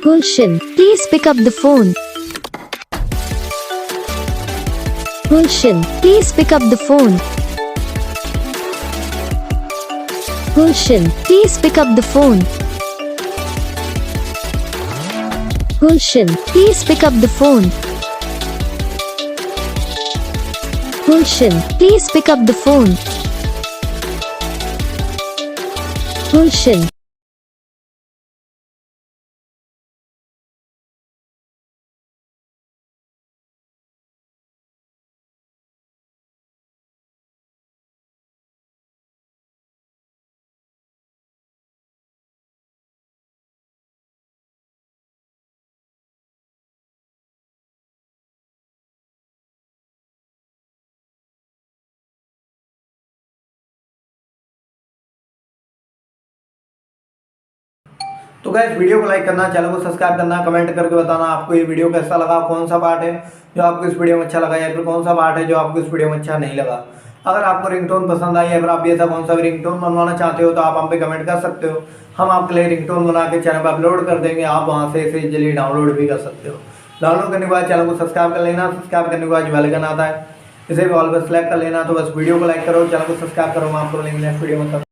Gulshan, please pick up the phone. Gulshan, please pick up the phone. Gulshan, please pick up the phone. Gulshan, please pick up the phone. Gulshan, please pick up the phone. Gulshan. तो guys video को like करना, channel को subscribe करना, comment करके बताना आपको ये video कैसा लगा, कौन सा पार्ट है जो आपको इस वीडियो में अच्छा लगा या फिर कौन सा पार्ट है जो आपको इस वीडियो में अच्छा नहीं लगा। अगर आपको रिंगटोन पसंद आई या फिर आप भी ऐसा कौन सा भी रिंगटोन बनवाना चाहते हो तो आप हम पे कमेंट कर सकते हो। हम आपके लिए रिंगटोन बना के चैनल पर अपलोड कर देंगे, आप वहाँ से इसे जल्दी डाउनलोड भी कर सकते हो। डाउनलोड करने के बाद चैनल को सब्सक्राइब कर लेना, सब्सक्राइब करने के बाद बेल आइकन आता है, इसे भी ऑल पर सेलेक्ट कर लेना। तो बस वीडियो को लाइक करो, चैनल को सब्सक्राइब करो। हम आपको मिलेंगे नेक्स्ट वीडियो में।